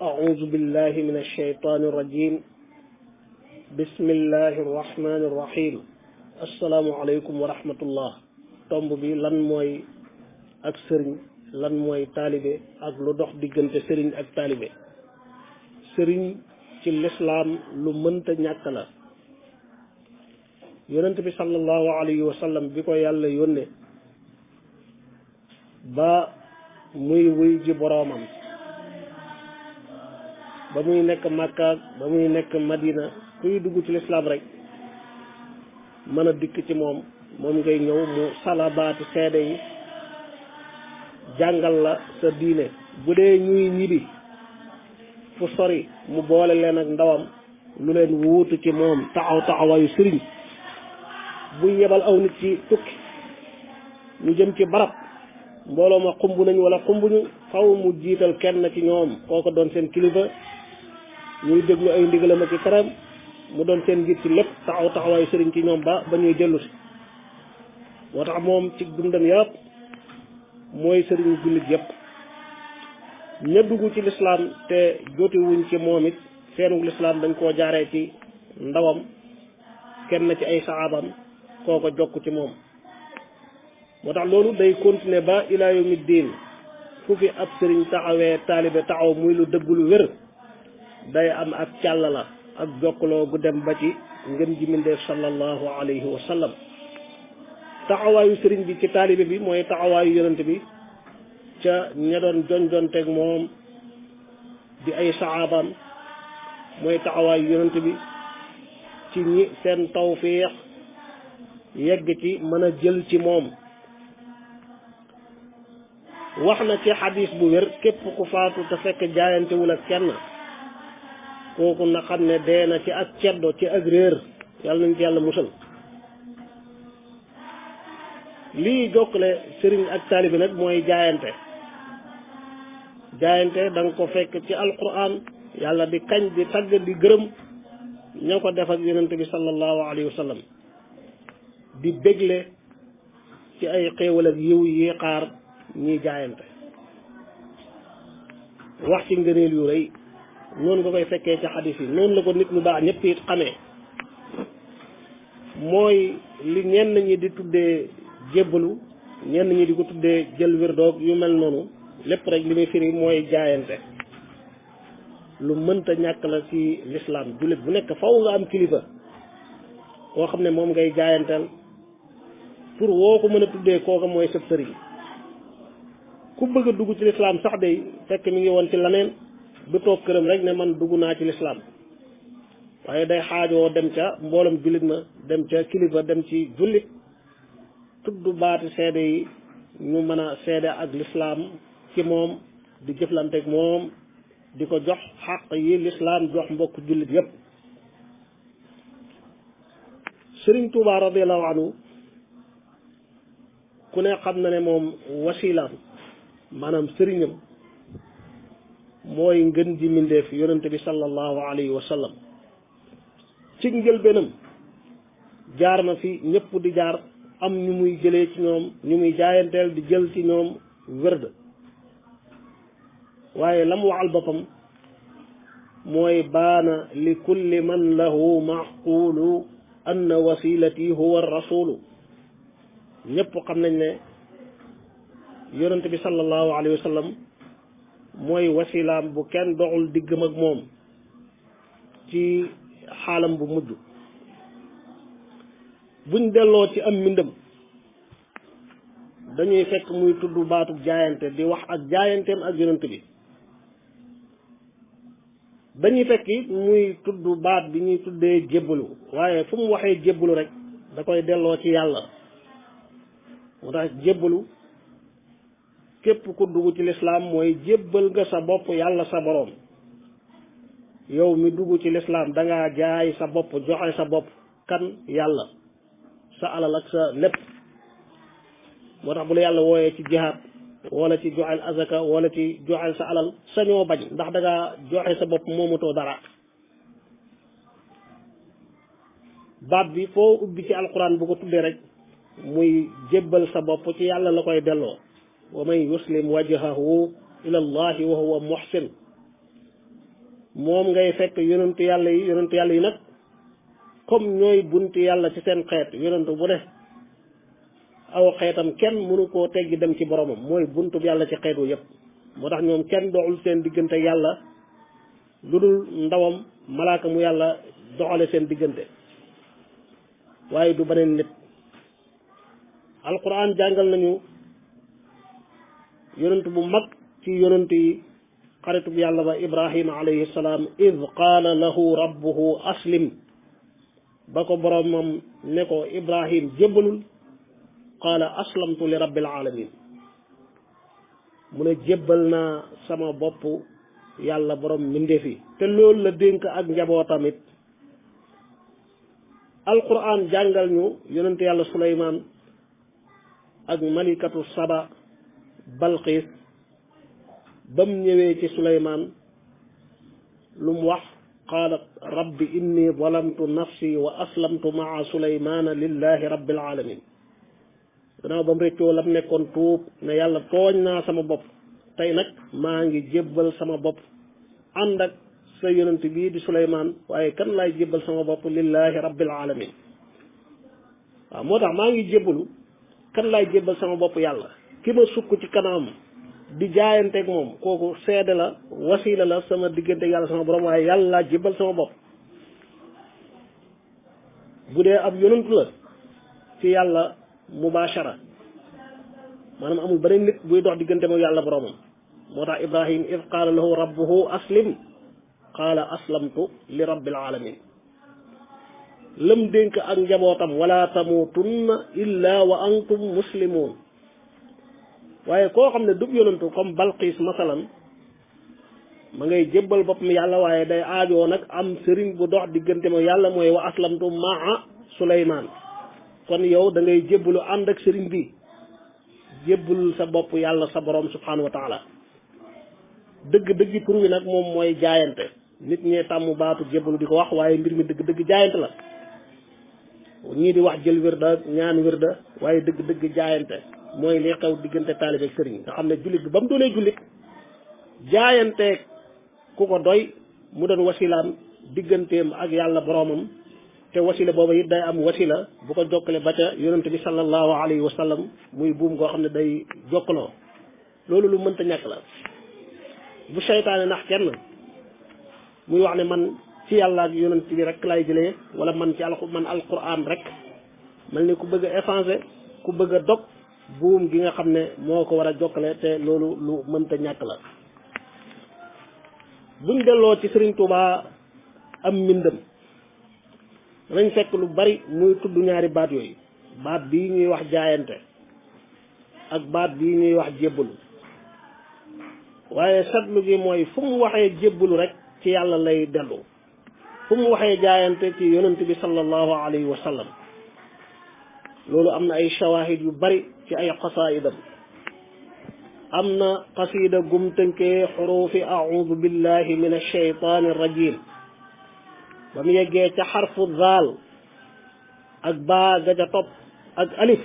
أعوذ بالله من الشيطان الرجيم بسم الله الرحمن الرحيم السلام عليكم ورحمة الله tomb bi lan mooy ak sëriñ lan mooy taalibe ak lu dox diggante sëriñ ak taalibe sëriñ ci lislaam lu mënta ñàkk la yonent bi sallallahu alayhi wa sallam bi ko yàlla yónne ba muy wuy ji boroomam ba muy nekk Makka ba muy nekk Madina kuy dugg ci lislaam rek mën a dikk ci moom ngay ñëw mu salabaati seede yi jàngal la sa diine bu dee ñuy ñibi fu sori mu boole leen ak ndawam lu leen wuutu ci moom taxawaayu sëriñ buy yebal aw nit ci tukki ñu jëm ci barab mbooloo ma xumb nañ wala xumbuñu faw mu jiital kenn ci ñoom kooko doon seen kilifa ñuy déglu ay ndigalam ak tereem mu doon seen njiit ci lépp taxawaayu sëriñ ci ñoom ba ñuy dellu si moo tax moom ci dundam yëpp mooy sëriñu jullit yëpp ña dugg ci lislaam te jotiwuñ ci moom it seenu lislaam dañ koo jaaree ci ndawam kenn ci ay saxaabam kooko jokk ci moom moo tax loolu day continuer ba ilaa yawmi diin fu fi ab sëriñ taxawee taalibe taxaw muy lu dëgg lu wér day am ak càll la ak jokkaloo gu dem ba ci ngën ji mindeef sallallahu alayhi wa sallam taxawaayu sëriñ bi ci taalibe bi mooy taxawaayu yonent bi ca ña doon jonjonteeg moom di ay saxaabam mooy taxawaayu yonent bi ci ñi seen tawfiix yegg ci mën a jël ci moom wax na ci xadis bu wér képp ku faatu te fekk jaayantewul ak kenn kooku na xam ne dee na ci ak ceddo ci ak réer yàlla nañ ci yàlla musal lii jokkale sëriñ ak taalibi nag mooy jaayante da nga ko fekk ci alquran yàlla di kañ di tagg di gërëm ña ko def ak yonent bi sallallahu alayhi wa sallam di bégle ci ay xéewal ak yiw yi xaar ñiy jaayante wax ci ngëneel yu rëy noonu nga koy fekkee ci xadis yi noonu la ko nit ñu baax ñëpp it xamee mooy li ñenn ñi di tuddee jébbalu ñenn ñi di ko tuddee jël wirdoog yu mel noonu lépp rek li muy firi mooy jaayante lu mënta ñàkk la ci lislaam jullit bu nekk faw nga am kilifa koo xam ne moom ngay jaayanteel pour woo ko mën a tuddee kooka mooy sëb sëriñ ku bëgg a dugg ci lislaam sax day fekk mi ngi woon ci laneen du toog këram rek ne man dugg naa ci lislaam waaye day xaajoo dem ca mbooloom jullit ma dem ca kilifa dem ci jullit tudd baati seede yi ñu mën a seede ak lislaam ci moom di jëflanteeg moom di ko jox xaq yi lislaam jox mbokk jullit yépp Sëriñ Tuubaa radiyallahu anhu ku ne xam na ne moom wasilaam maanaam sëriñam mooy ngën ji mindeef yonente bi sallallahu alayhi wa sallam ci njëlbeenam jaar na fi ñëpp di jaar am ñu muy jëlee ci ñoom ñu muy jaayanteel di jël ci ñoom wërd waaye lam waxal boppam mooy baana li kulli man lahu maqulu anna wasilati huwa rasulu ñëpp xam nañ ne yonente bi sallallahu alayhi wa sallam mooy wasilaam bu kenn doxul diggam ak moom ci xaalam bu mujj buñ delloo ci am mbindam dañuy fekk muy tudd baatu jaayante di wax ak jaayanteem ak yonent bi dañuy fekk muy tudd baat bi ñuy tuddee jébbalu waaye fu mu waxee jébbalu rek da koy delloo ci yàlla moo tax jébbalu képp ku dugg ci lislaam mooy jébbal nga sa bopp yàlla sa boroom yow mi dugg ci lislaam dangaa jaay sa bopp joxe sa bopp kan yàlla sa alal ak sa lépp moo tax bu la yàlla wooyee ci jihaad wala ci joxel azaka wala ci joxel sa alal sañoo bañ ndax dangaa joxe sa bopp moomatoo dara baat bi foo ubbi ci alquran bu ko tuddee rek muy jébbal sa bopp ci yàlla la koy delloo wa man yuslim wajhahu ila allahi wa huwa muhsin moom ngay fekk yonentu yàlla yi nag comme ñooy bunti yàlla ci seen xeet yonentu bu ne aw xeetam kenn mënu koo teggi dem ci boromam mooy buntu yàlla ci xeetu yépp moo tax ñoom kenn doxul seen diggante yàlla lu dul ndawam malaaka mu yàlla doxale seen diggante waaye du beneen nit alquran jàngal nañu yonent bu mag ci yonent yi xaritub yàlla ba ibrahima alayhi salaam id qaala lahu rabbuhu aslim ba ko boromam ne ko ibrahim jébbalul qaala aslamtu li rabbil alamin mu ne jébbal naa sama bopp yàlla borom mbindeef yi te loolu la dénk ak njabootamit alquran jàngal ñu yonent yàlla suleymaan ak malikatu saba balqiis bam ñëwee ci suleymaan lu mu wax qaalat rabbi inni zalamtu nafsi wa aslamtu maa suleymaana lillahi rabbil alamin gannaaw ba mu réccoo lam nekkoon tuub ne yàlla tooñ naa sama bopp tey nag maa ngi jébbal sama bopp ànd ak sa yonent bii di suleymaan waaye kan laay jébbal sama bopp lillahi rabbil alamin waaw moo tax maa ngi jébbalu kan laay jébbal sama bopp yàlla ki ma sukk ci kanam di jaayanteeg moom kooku seede la wasila la sama diggante yàlla sama borom waaye yàlla laa jébbal sama bopp bu dee ab yonent la ci yàlla mubashara maanaam amul beneen nit buy dox diggante moom yàlla boromam moo tax ibrahim id qaala lahu rabbuhu aslim qaala aslamtu li rabbil alamin lam dénk ak njabootam wala tamutunna illa wa antum muslimun waaye koo xam ne dub yonantu comme balqiis masalan ma ngay jébbal boppam yàlla waaye day aajoo nag am sëriñ bu dox diggante moom yàlla mooy wa aslamtu maa suleymaan kon yow da ngay jébbalu ànd ak sëriñ bi jébbal sa bopp yàlla sa borom subhanahu wa taala dëgg-dëgg tur wi nag moom mooy jaayante nit ñee tàmm baatu jébbalu di ko wax waaye mbir mi dëgg-dëgg jaayante la ñii di wax jël wirda ñaan wirda waaye dëgg-dëgg jaayante mooy li xew diggante taalibe ak sëriñ nga xam ne jullit bi ba mu doonee jullit jaayanteeg ku ko doy mu doon wasilaam digganteem ak yàlla boromam te wasila booba it day am wasila bu ko jokkale ba ca yonente bi sallallahu alayhi wa sallam muy buum goo xam ne day jokkaloo loolu lu mënta ñàkk la bu seytaane nax kenn muy wax ne man ci yàlla ak yonent bi rek lay jëlee wala man ci alquran rek mel ni ku bëgg a effacer ku bëgg a dog buum gi nga xam ne moo ko war a jokkale te loolu lu mënta ñàkk la buñ delloo ci Sëriñ Tuubaa am mbindam danañ fekk lu bari muy tudd ñaari baat yooyu baat bii ñuy wax jaayante ak baat bii ñuy wax jébbalu waaye satlu gi mooy fu mu waxee jébbalu rek ci yàlla lay dellu fu mu waxee jaayante ci yonent bi sallallahu alayhi wa sallam loolu am na ay shawahid yu bari ci ay qasaidam am na qasida gum tënkee xurufi audu billahi min alshaytani arrajim ba mu yeggee ca xarfu zaal ak baa ga ca topp ak alif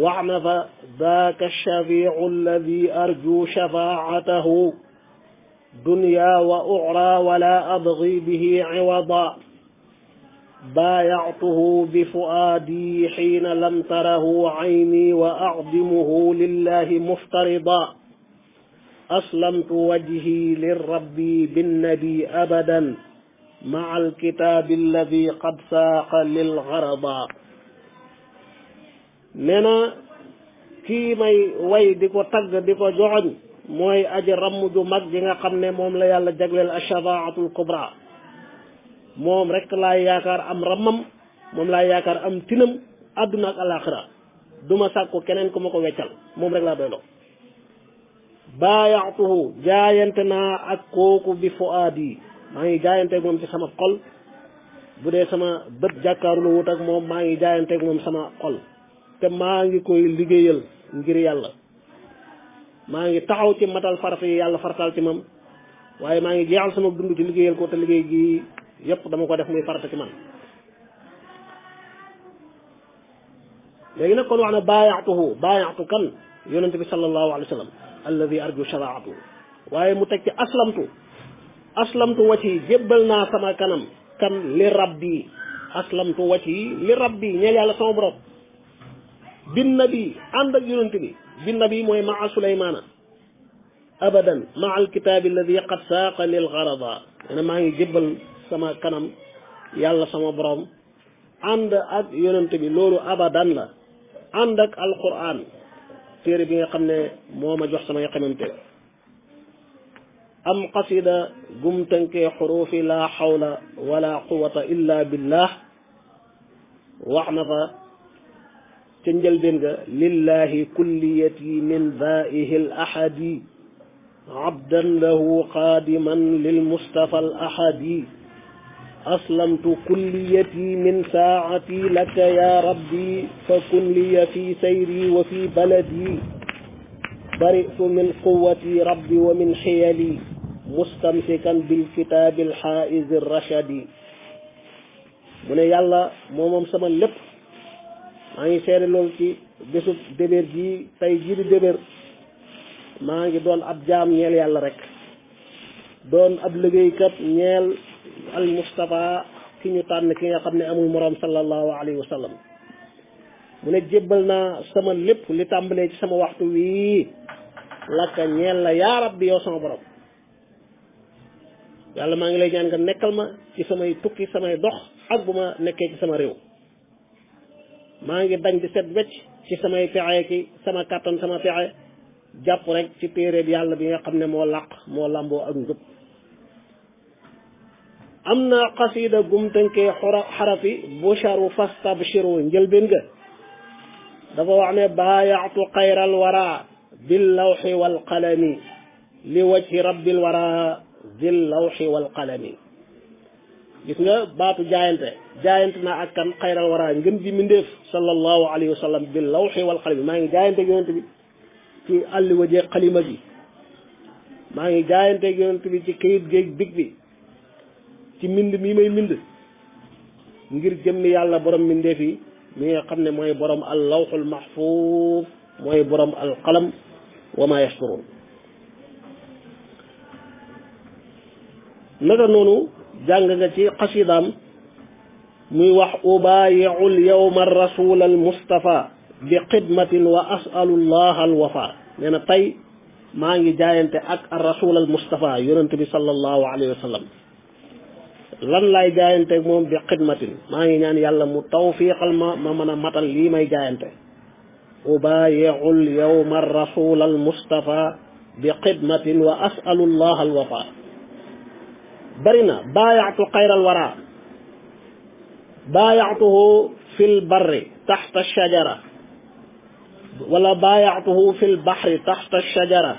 wax na fa daaka shafiu alladi arju shafaatahu dunya wa uxra wala abgi bihi iwada بايعته بفؤادي حين لم تره عيني وأعظمه لله مفترضا أسلمت وجهي للرب بالنبي أبدا مع الكتاب الذي قد ساق للغرضا ننا kii may way di ko tagg di ko joxoñ mooy aji ramm ju mag ji nga xam ne moom la yàlla jagleel ashafaatul kubra moom rek laay yaakaar am rammam moom laay yaakaar am tinam àdduna ak alaxira duma sàkku keneen ku ma ko weccal moom rek laa doyloo baayaatuhu jaayante naa ak kooku bi fuaadi maa ngi jaayanteeg moom ci sama xol bu dee sama bët jàkkaarlu wut ak moom maa ngi jaayanteeg moom sama xol te maa ngi koy liggéeyal ngir yàlla maa ngi taxaw ci matal farata yi yàlla farataal ci moom waaye maa ngi jeexal sama dund ci liggéeyal ko te liggéey gi yépp dama ko def muy farata ci man léegi nag kon wax na baayaatu kan yonente bi sallallahu alayhi wa sallam alladi arju shafaatuhu waaye mu teg ci aslamtu aslamtu wajhi jébbal naa sama kanam kan li rabbi aslamtu wajhi li rabbi ñeel yàlla sama borom bin nabi ànd ak yonent bi bin nabi mooy maa Suleymaana abadan maa alkitaabi alladi qad saaqa lil garada nee maa ngi jébbal sama kanam yàlla sama borom ànd ak yonent bi loolu abadan la ànd ak alquran téere bi nga xam ne moo ma jox samay xamante am qasida gum tënkee xuruufi la xawla wala quwata illa billah wax na fa ca njëlbéen ga lillahi kulliyati min daihi l ahadi abdan lahu qaadiman lil mustafa al ahadi aslamtu kulliyati min saati laka ya rabbi fa kun liya fi sayri wa fi baladi baritu min quwati rabbi wa min xiyali mustamsikan bilkitaabi alxaa'izi rachadi mu ne yàlla moom sama lépp maa ngi seede loolu ci bésub débér ji tey jii di débér maa ngi doon ab jaam ñeel yàlla rek doon ab liggéeykat ñeel al Mustafa ki ñu tànn ki nga xam ne amul moroom sallallahu alayhi wa sallam mu ne jébbal naa sama lépp li tàmbalee ci sama waxtu wii laka ñeel la yaa rabbi yow sama borom yàlla maa ngi lay ñaan nga nekkal ma ci samay tukki samay dox ak bu ma nekkee ci sama réew maa ngi dañ di set wecc ci samay pexe ki sama kàttan sama pexe jàpp rek ci téere bi yàlla bi nga xam ne moo làq moo làmboo ak njub am na xasida gum tënkee xarafi busharu fastabshiru njëlbéen ga dafa wax ne baayaatu xayral wara bil lawxi wal qalami li wajhi rabbil wara bil lawxi wal qalami gis nga baatu jaayante naa ak kan xayral wara ngën ji mindeef sallallahu alayhi wa sallam bil lawxi wal qalami maa ngi jaayante yonent bi ci àlli wajee xalima bi maa ngi jaayante yonent bi ci kayit géeg big bi ci mbind mi may mbind ngir jëmmi yàlla borom mbindeef yi mi nga xam ne mooy borom al lawxul mahfuuz mooy borom al qalam wa ma yasturuun naka noonu jàng nga ci xasidaam muy wax ubaayi'u al yawma rasul al mustafa bi xidmatin wa asalu llah al wafa nee na tey maa ngi jaayante ak ar rasul al mustafa yonent bi sallallahu alayhi wa sallam lan laay jaayante moom bi xidmatin maa ngi ñaan yàlla mu tawfiqal ma mën a matal lii may jaayante ubaayi'ul yawma rasul al mustafa bi xidmatin wa asalu llah al wafa bari na baayaatu xayral wara baayaatuhu fil barri taxta shajara wala baayaatuhu fil baxri taxta shajara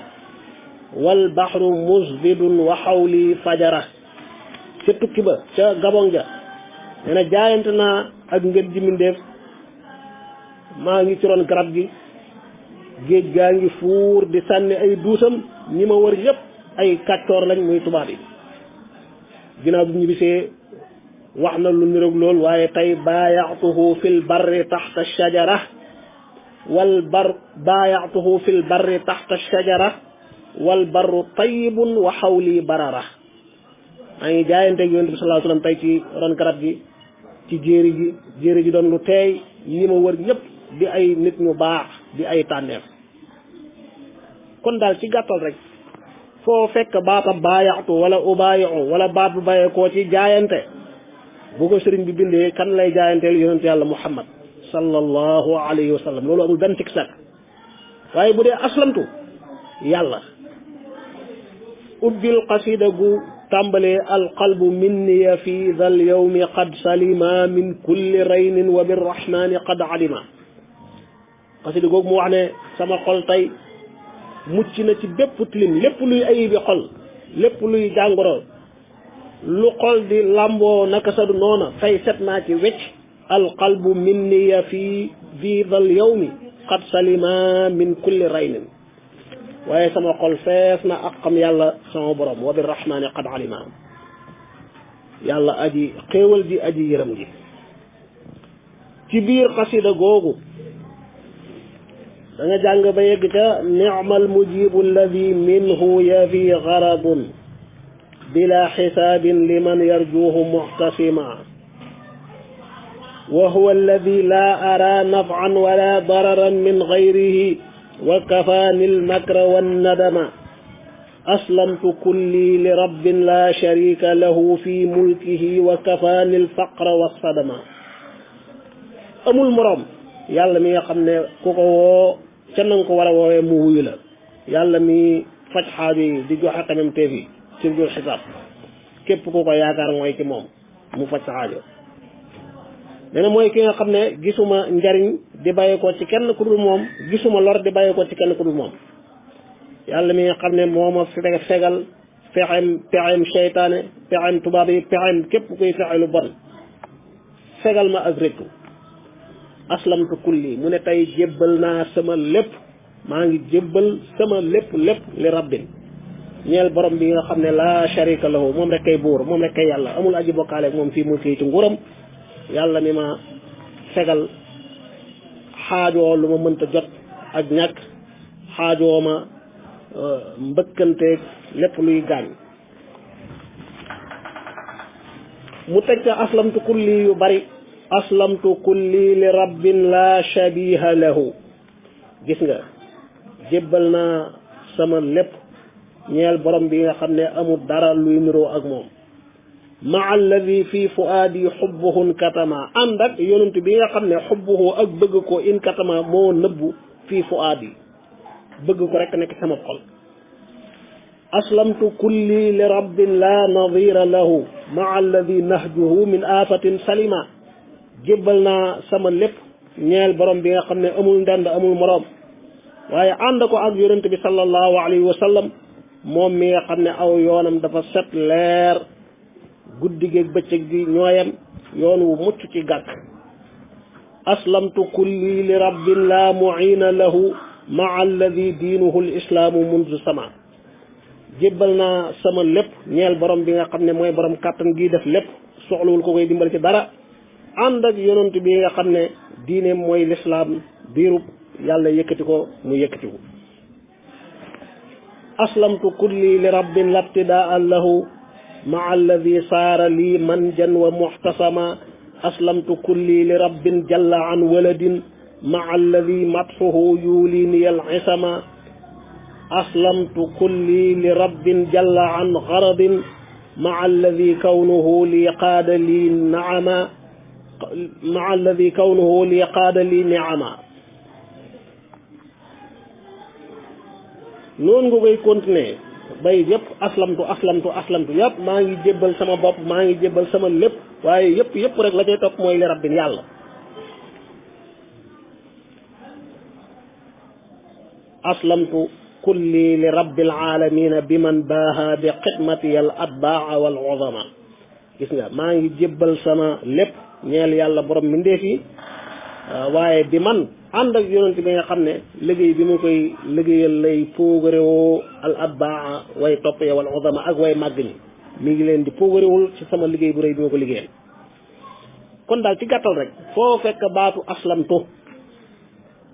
wal baxru musbidun wa xawli fajara ca tukki ba ca gabon ja nee na jaayante naa ak ngeen ji mindeef maa ngi ci ron garab gi géej gaa ngi fuur di sànni ay duusam ñi ma wër yëpp ay kàccoor lañ muy tubaab yi ginnaaw bi ñu bisee wax na lu niroog lool waaye tey baayaatuhu fil barri taxta shajara baayaatuhu fil barri taxta shajara wal barru tayyibun wa xawli barara maa ngi jaayanteeg yonent bi sallallahu alayhi wasallam tey ci ron garab gi ci jéeri ji doon lu teey ñi ma wër ñëpp di ay nit ñu baax di ay tànneef kon daal ci gàttal rek foo fekk baata baayaatu wala ubaayi'u wala baat bu bàyyee koo ci jaayante bu ko sëriñ bi bindee kan lay jaayanteel yonent yàlla muhammad sallallahu alayhi wa sallam loolu amul benn tiksak waaye bu dee aslamtu yàlla ubbil qasida gu tàmbalee alqalbu minniya fi dhal yawmi qad salima min kulli raynin wa birrahmani qad alima qasida googu mu wax ne sama xol tey mucc na ci bépp tilim lépp luy ayibi xol lépp luy jàngoro lu xol di làmboo naka sa du noona tey set naa ci wecc alqalbu minniya fi dhal yawmi qad salima min kulli raynin waaye sama xol fees na ak xam yàlla sama borom wa birrahmani qad alima yàlla aji xéewal ji aji yërëm ji ci biir xasida googu da nga jàng ba yegg ca ni'mal mujibu alladi minhu yafi garadun bila xisaabin liman yarjuuhu muxtasima wa huwa alladi laa ara nafcan wala dararan min gayrihi wa kafaani almakra wannadama aslamtu kulli li rabbin la sharika lahu fi mulkihi wa kafaani alfaqra wassadama. amul moroom yàlla mi nga xam ne ku ko woo ca nanga ko war a woowee mu wuyu la, yàlla mi faj xaajo yi di joxe xememteef yi ci jur xisaab, képp ku ko yaakaar mooy ci moom mu faj sa xaajo. nee na mooy ki nga xam ne gisuma njariñ di bàyyi ko ci kenn ku dul moom, gisuma lor di bàyyi ko ci kenn ku dul moom. yàlla mi nga xam ne moo ma fegal pexeem seytaane, pexeem tubaab yi, pexeem képp kuy fexe lu bon, fegal ma ak réccu. aslamtu kulli mu ne tey jébbal naa sama lépp, maa ngi jébbal sama lépp li rabbin ñeel borom bi nga xam ne la sharika lahu, moom rek kay buur, moom rek kay yàlla, amul aji bokkaale ak moom fii mu kii ci nguuram. yàlla mi ma fegal xaajoo lu ma mënta jot ak ñàkk, xaajoo ma mbëkkanteeg lépp luy gaañ. mu teg ca aslamtu kulli yu bari, aslamtu kulli li rabbin la shabiha lahu. gis nga jébbal naa sama lépp ñeel borom bi nga xam ne amul dara luy niroo ak moom. maa alladi fi fuaadi xubbuhu katama, ànd ak yonent bi nga xam ne xubbuhu ak bëgg ko in katama moo nëbbu fii fuaadi, bëgg ko rek nekk sama xol. aslamtu kulli li rabbin la nadira lahu maa alladi nahjuhu min afatin salima. jébbal naa sama lépp ñeel borom bi nga xam ne amul ndend amul moroom, waaye ànd ko ak yonent bi sallallahu alayhi wa sallam moom mi nga xam ne aw yoonam dafa set leer, guddi geeg bëccëg gi ñooyam, yoon wu mucc ci gàkk. aslamtu kulli li rabbin la muina lahu maa alladi diinuhu lislaamu mundu sama. jébbal naa sama lépp ñeel borom bi nga xam ne mooy borom kàttan gii def lépp, soxlawul ko koy dimbal ci dara, ànd ak yonent bi nga xam ne diineem mooy lislaam, biirub yàlla yëkkati ko mu yëkkatiku. aslamtu kulli li rabbin labtidaa lahu maa alladi saara lii manjan wa muxtasama. aslamtu kulli li rabbin jalla an waladin maa alladi matxuhu yuulini al isama. aslamtu kulli li rabbin jalla an garadin maa alladi kawnuhu li qaada lii naama maa alladi kawnuhu li qaada lii niama. noonu nga koy continuer bay yëpp aslamtu yëpp maa ngi jébbal sama bopp, maa ngi jébbal sama lépp, waaye yëpp rek la cay topp mooy li rabbin yàlla. aslamtu kulli li rabbil alamina bi man baaha bi xidmati al atbaa wal uzama. gis nga maa ngi jébbal sama lépp ñeel yàlla borom mbindeef yi, waaye bi man ànd ak yonent bi nga xam ne liggéey bi mu koy liggéeyal lay poogarewoo al atbaa way topp ya wal uzama ak way màgg ñi, mi ngi leen di poogarewul ci sama liggéey bu rëy bi ma ko liggéeyal. kon daal ci gàttal rek foo fekk baatu aslamtu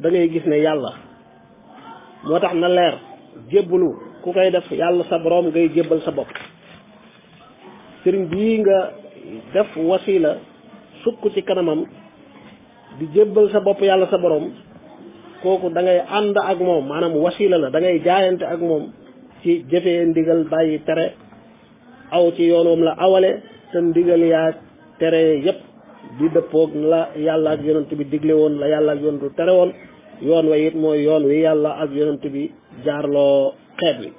da ngay gis ne yàlla moo tax na leer. jébbalu ku koy def yàlla sa borom ngay jébbal sa bopp. sëriñ bii nga def wasila sukk ci kanamam di jébbal sa bopp yàlla sa borom, kooku da ngay ànd ak moom, maanaam wasila la, da ngay jaayante ak moom ci jëfee ndigal bàyyi tere, aw ci yoonam la awale te ndigal yaa tere yépp di dëppoog la yàlla ak yonent bi digle woon, la yàlla ak yonent bi tere woon. yoon wa it mooy yoon wi yàlla ak yonent bi jaarloo xeet wi,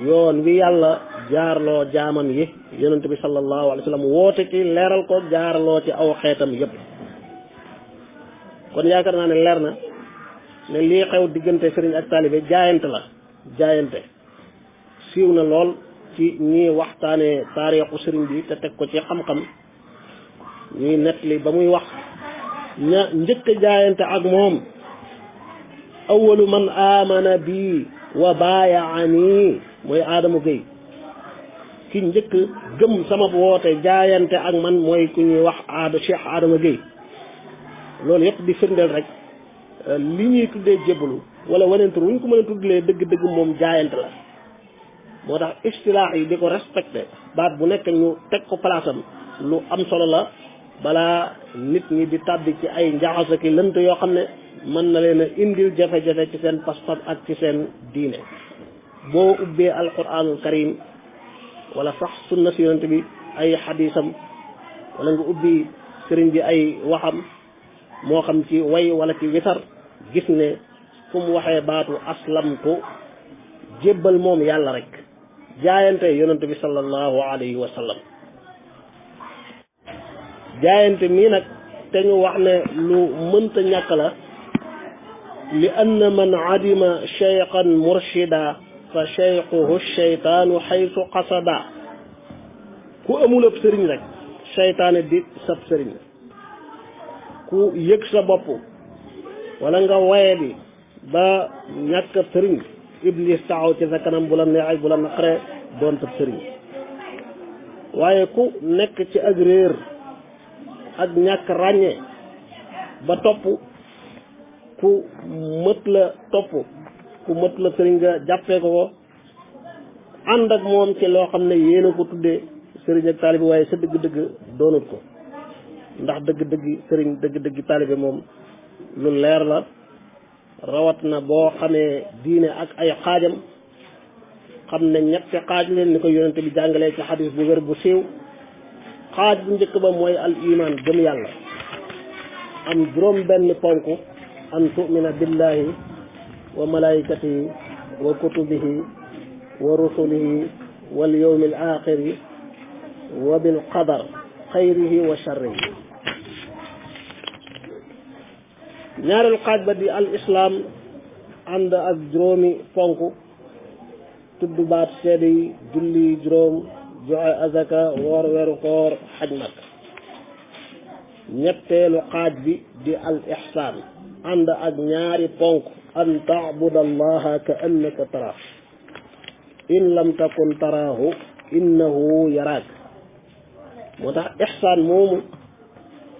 yoon wi yàlla jaarloo jaamam yi, yonent bi sallallahu alayhi wa sallam woote ci leeral ko jaarloo ci aw xeetam yépp. kon yaakaar naa ne leer na ne lii xew diggante sëriñ ak taalibe jaayante la, jaayante siiw na lool ci ñi waxtaane taarixu sëriñ bi te teg ko ci xam-xam. ñuy nettali ba muy wax njëkk a jaayante ak moom, awalu man amana bi wa baayaani, mooy Adama Gueye. ki njëkk gëm sama woote jaayante ak man mooy ku ñuy wax Cheikh Adama Gueye. loolu yëpp di firndeel rek li ñuy tuddee jébbalu wala waneentu wuñ ko mën a tuddalee dëgg-dëgg moom jaayante la. moo tax istilaax yi di ko respecté baat bu nekk ñu teg ko palaasam lu am solo la balaa nit ñi di tàbbi ci ay njaxasa ki lënt yoo xam ne mën na leen a indil jafe-jafe ci seen pas-pas ak ci seen diine. boo ubbee alquranul karim wala sax sunna si yonent bi ay xadisam wala nga ubbi sëriñ bi ay waxam moo xam ci way wala ci witar gis ne fu mu waxee baatu aslamtu jébbal moom yàlla rek jaayante yonent bi sallallahu alayhi wa sallam jaayante mii nag te ñu wax ne lu mënta ñàkk la li anna man adima cheykhan murshida fa cheykhuhu cheytaanu xaytu qasada ku amul ab sëriñ rek cheytaane di sab sëriñ ku yëg sa bopp wala nga waye bi ba ñàkk ab sëriñ iblis taxaw ci sa kanam bu la neexee bu la naqaree doon sab sëriñ waaye ku nekk ci ak réer ak ñàkk ràññee ba topp ku mët la topp ku mët la sëriñ nga jàppee ko ànd ak moom ci loo xam ne yéen a ko tuddee sëriñ ak taalibe waaye sa dëgg-dëgg doonut ko ndax dëgg-dëgg sëriñ dëgg-dëgg taalibe moom lu leer la rawat na boo xamee diine ak ay xaajam xam ne ñetti xaaj leen ni ko yonente bi jàngalee ci xadis bu wér bu siiw xaaj bu njëkk ba mooy al iman gëm yàlla am juróom benn ponk an tumina billahi wa malaikatihi wa kutubihi wa rusulihi wal yawmi al axiri wa bil qadar xayrihi wa sharrihi ñaareelu xaaj ba di al islam ànd ak juróomi ponk tudd baat seede yi julli juróom joxe azaka woor weeru koor xaj mag ñetteelu xaaj bi di al ihsaan ànd ak ñaari ponk an taabuda allaha ka annaka taraah in lam takun taraahu innahu yaraak moo tax ihsaan moomu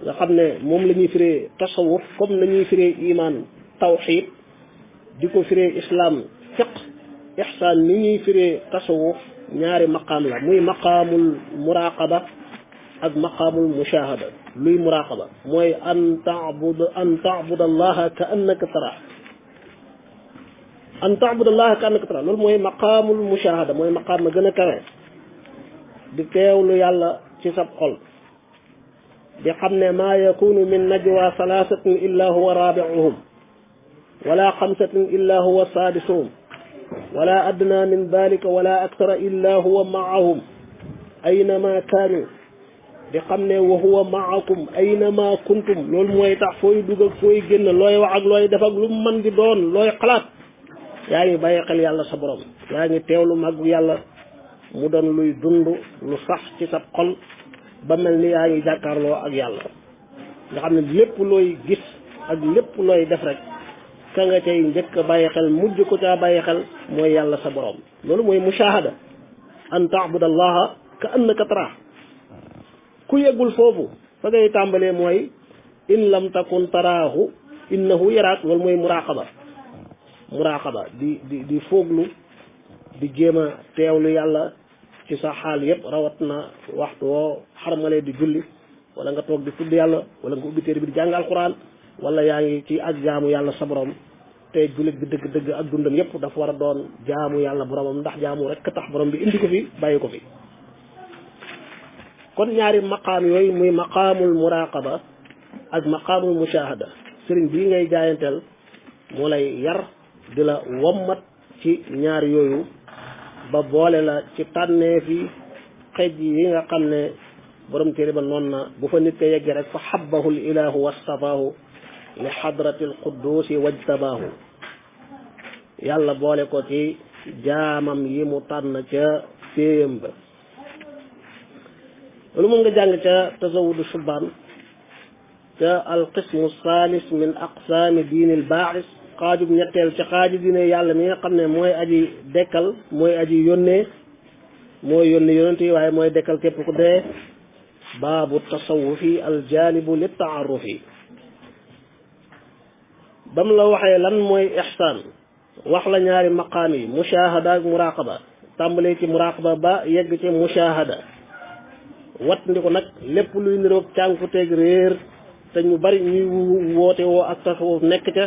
nga xam ne moom la ñuy firee tasawuf comme la ñuy firee iman tawxid di ko firee islam fiq ihsaan ni ñuy firee tasawuf ñaari maqaam la muy maqaamul muraqaba ak maqaamul mushahada luy muraqaba mooy an taabuda allaha ka annaka tara an taabuda allaha ka annaka tara loolu mooy maqaamul mushahada mooy maqaam ma gën a kawe di teewlu yàlla ci sab xol di xam ne maa yakunu min najwa salaasatin illa huwa raabi'uhum wala xamsatin illa huwa saadisuhum wala adna min dalika wala aktara illa huwa maahum aynama kaanu di xam ne wa huwa maakum aynama kuntum loolu mooy tax fooy dugg ak fooy génn looy wax ak looy def ak lu mu mën di doon looy xalaat yaa ngi bàyyi xel yàlla sa borom yaa ngi teewlu màggu yàlla mu doon luy dund lu sax ci sa xol ba mel ni yaa ngi jàkkaarloo ak yàlla nga xam ne lépp looy gis ak lépp looy def rek ka nga cay njëkk a bàyyi xel mujj ko caa bàyyi xel mooy yàlla sa borom loolu mooy mushahada an taabud allaha ka annaka taraah ku yeggul foofu fa ngay tàmbalee mooy in lam takun taraahu innahu yaraak loolu mooy muraqaba di fooglu di jéem a teewlu yàlla ci sa xaal yëpp rawat na waxtu woo xarmalee di julli wala nga toog di tudd yàlla wala nga ubbi téere bi di jàng alquran wala yaa ngi ci ak jaamu yàlla sa borom te jullit bi dëgg-dëgg ak dundam yëpp dafa war a doon jaamu yàlla boromam ndax jaamu rek tax borom bi indi ko fi bàyyi ko fi kon ñaari maqaam yooyu muy maqaamul muraqaba ak maqaamul mushahada sëriñ bii ngay jaayanteel moo lay yar di la wommat ci ñaar yooyu ba boole la ci tànneef yi xëj yi nga xam ne borom téere ba noon na bu fa nit ko yeggee rek fa xabbahu l ilahu wastafaahu li xadrati l quddusi wajtabaahu yàlla boole ko ci jaamam yi mu tànn ca péyam ba loolu moom nga jàng ca tazawudu shubaan ca alqismu salis min aqsaami diinil baaxis xaajub ñetteel ci xaaju diine yàlla mi nga xam ne mooy aji dekkal mooy aji yónnee mooy yónni yonent yi waaye mooy dekkal képp ku dee baabu tasawufi aljaalibu li taarufi bam la waxee lan mooy ixsaan wax la ñaari maqaam yi mushahada ak muraqaba tàmbalee ci muraqaba ba yegg ci mushahada wat ndi ko nag lépp luy niroog cànkuteeg réer te ñu bari ñuy woote woo ak tasawuf nekk ca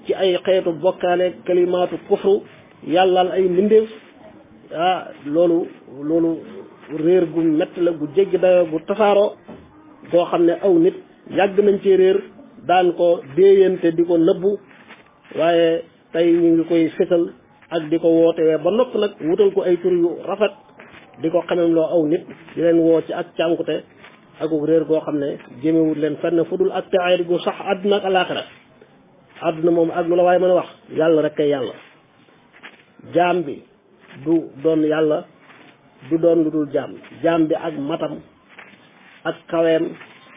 ci ay xeetu bokkaale kalimaatu kufru yàllaal ay mbindeef loolu réer gu metti la gu jéggi dayo gu tasaaroo goo xam ne aw nit yàgg nañ ci réer daan ko déeyante di ko nëbbu waaye tey ñu ngi koy fësal ak di ko wootewee ba nopp nag wutal ko ay tur yu rafet di ko xamem loo aw nit di leen woo ci ak cànkute akuk réer goo xam ne jëmewut leen fenn fu dul ak teexeet gu sax àdduna ak alaaxira àdduna moom ak lu la waaye mën a wax yàlla rek kay yàlla jaam bi du doon yàlla du doon lu dul jaam bi ak matam ak kaweem